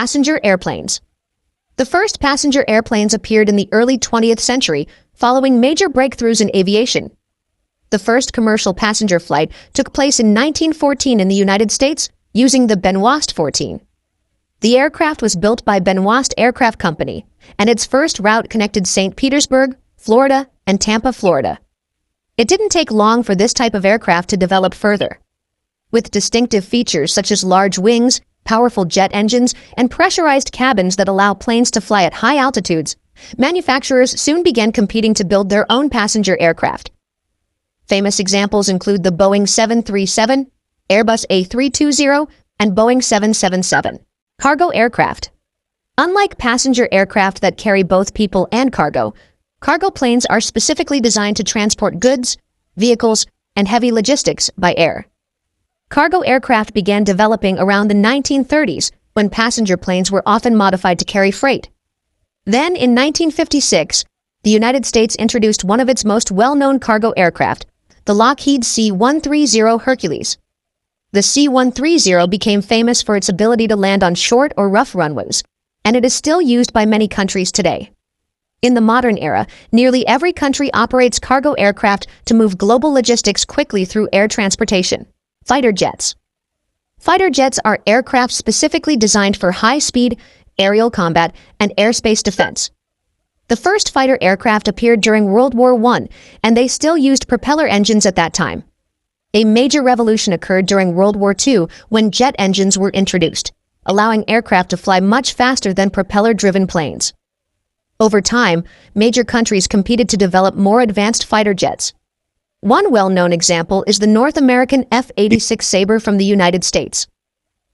Passenger airplanes. The first passenger airplanes appeared in the early 20th century following major breakthroughs in aviation. The first commercial passenger flight took place in 1914 in the United States using the Benoist 14. The aircraft was built by Benoist Aircraft Company, and its first route connected St. Petersburg, Florida, and Tampa, Florida. It didn't take long for this type of aircraft to develop further. With distinctive features such as large wings, powerful jet engines, and pressurized cabins that allow planes to fly at high altitudes, manufacturers soon began competing to build their own passenger aircraft. Famous examples include the Boeing 737, Airbus A320, and Boeing 777. Cargo aircraft. Unlike passenger aircraft that carry both people and cargo planes are specifically designed to transport goods, vehicles, and heavy logistics by air. Cargo aircraft began developing around the 1930s when passenger planes were often modified to carry freight. Then, in 1956, the United States introduced one of its most well-known cargo aircraft, the Lockheed C-130 Hercules. The C-130 became famous for its ability to land on short or rough runways, and it is still used by many countries today. In the modern era, nearly every country operates cargo aircraft to move global logistics quickly through air transportation. Fighter jets. Fighter jets are aircraft specifically designed for high-speed, aerial combat, and airspace defense. The first fighter aircraft appeared during World War I, and they still used propeller engines at that time. A major revolution occurred during World War II when jet engines were introduced, allowing aircraft to fly much faster than propeller-driven planes. Over time, major countries competed to develop more advanced fighter jets. One well-known example is the North American F-86 Sabre from the United States.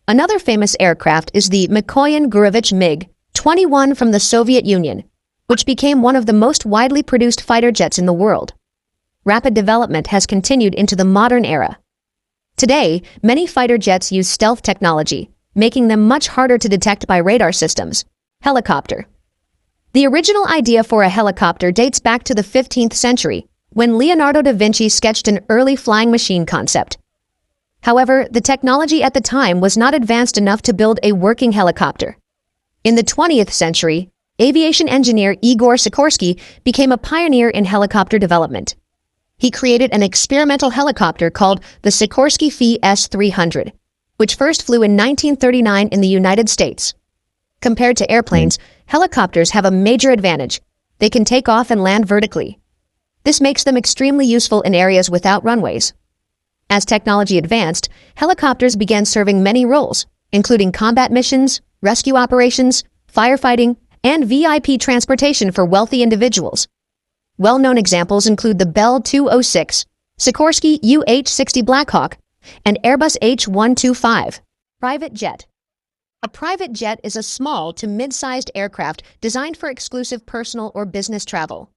Another famous aircraft is the Mikoyan-Gurevich MiG-21 from the Soviet Union, which became one of the most widely produced fighter jets in the world. Rapid development has continued into the modern era. Today, many fighter jets use stealth technology, making them much harder to detect by radar systems. Helicopter. The original idea for a helicopter dates back to the 15th century, when Leonardo da Vinci sketched an early flying machine concept. However, the technology at the time was not advanced enough to build a working helicopter. In the 20th century, aviation engineer Igor Sikorsky became a pioneer in helicopter development. He created an experimental helicopter called the Sikorsky Fi S-300, which first flew in 1939 in the United States. Compared to airplanes, helicopters have a major advantage. They can take off and land vertically. This makes them extremely useful in areas without runways. As technology advanced, helicopters began serving many roles, including combat missions, rescue operations, firefighting, and VIP transportation for wealthy individuals. Well-known examples include the Bell 206, Sikorsky UH-60 Blackhawk, and Airbus H-125. Private jet. A private jet is a small to mid-sized aircraft designed for exclusive personal or business travel.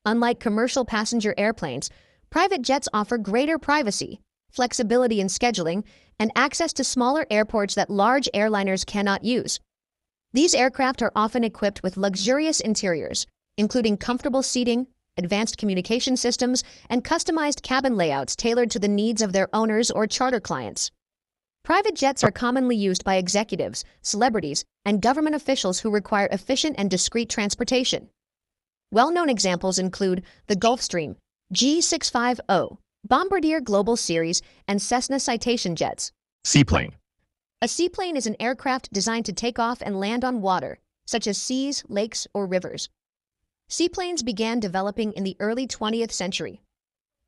Unlike commercial passenger airplanes, private jets offer greater privacy, flexibility in scheduling, and access to smaller airports that large airliners cannot use. These aircraft are often equipped with luxurious interiors, including comfortable seating, advanced communication systems, and customized cabin layouts tailored to the needs of their owners or charter clients. Private jets are commonly used by executives, celebrities, and government officials who require efficient and discreet transportation. Well-known examples include the Gulfstream, G650, Bombardier Global Series, and Cessna Citation jets. Seaplane. A seaplane is an aircraft designed to take off and land on water, such as seas, lakes, or rivers. Seaplanes began developing in the early 20th century.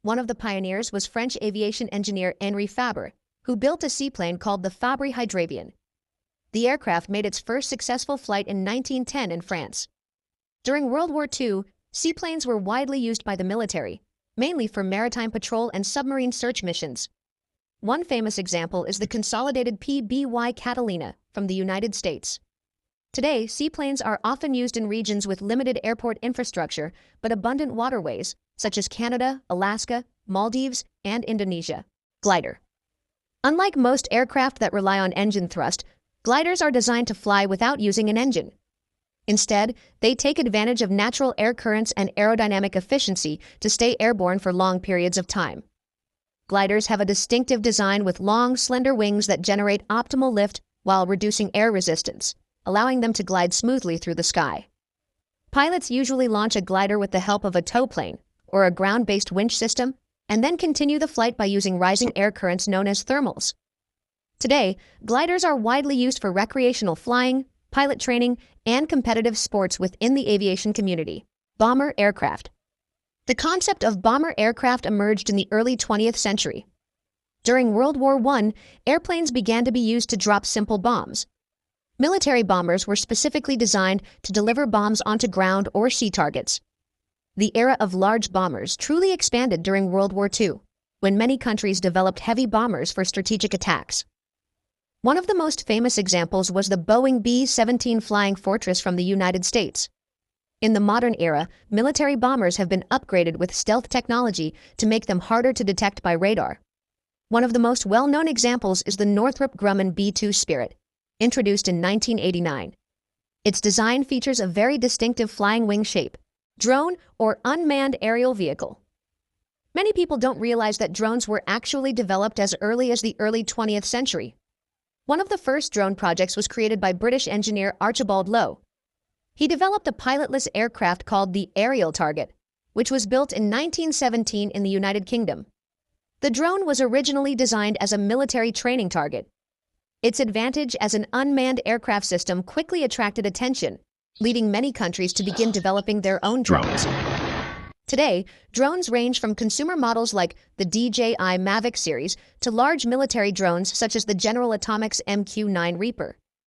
One of the pioneers was French aviation engineer Henri Fabre, who built a seaplane called the Fabre Hydravion. The aircraft made its first successful flight in 1910 in France. During World War II, seaplanes were widely used by the military, mainly for maritime patrol and submarine search missions. One famous example is the consolidated PBY Catalina from the United States. Today, seaplanes are often used in regions with limited airport infrastructure but abundant waterways, such as Canada, Alaska, Maldives, and Indonesia. Glider. Unlike most aircraft that rely on engine thrust, gliders are designed to fly without using an engine. Instead, they take advantage of natural air currents and aerodynamic efficiency to stay airborne for long periods of time. Gliders have a distinctive design with long, slender wings that generate optimal lift while reducing air resistance. allowing them to glide smoothly through the sky. Pilots usually launch a glider with the help of a tow plane or a ground-based winch system, and then continue the flight by using rising air currents known as thermals. Today, gliders are widely used for recreational flying, pilot training, and competitive sports within the aviation community. Bomber aircraft. The concept of bomber aircraft emerged in the early 20th century. During World War I, airplanes began to be used to drop simple bombs. Military bombers were specifically designed to deliver bombs onto ground or sea targets. The era of large bombers truly expanded during World War II, when many countries developed heavy bombers for strategic attacks. One of the most famous examples was the Boeing B-17 Flying Fortress from the United States. In the modern era, military bombers have been upgraded with stealth technology to make them harder to detect by radar. One of the most well-known examples is the Northrop Grumman B-2 Spirit, introduced in 1989. Its design features a very distinctive flying wing shape, drone or unmanned aerial vehicle. Many people don't realize that drones were actually developed as early as the early 20th century. One of the first drone projects was created by British engineer Archibald Lowe. He developed a pilotless aircraft called the Aerial Target, which was built in 1917 in the United Kingdom. The drone was originally designed as a military training target. Its advantage as an unmanned aircraft system quickly attracted attention, leading many countries to begin developing their own drones. Today, drones range from consumer models like the DJI Mavic series to large military drones such as the General Atomics MQ-9 Reaper.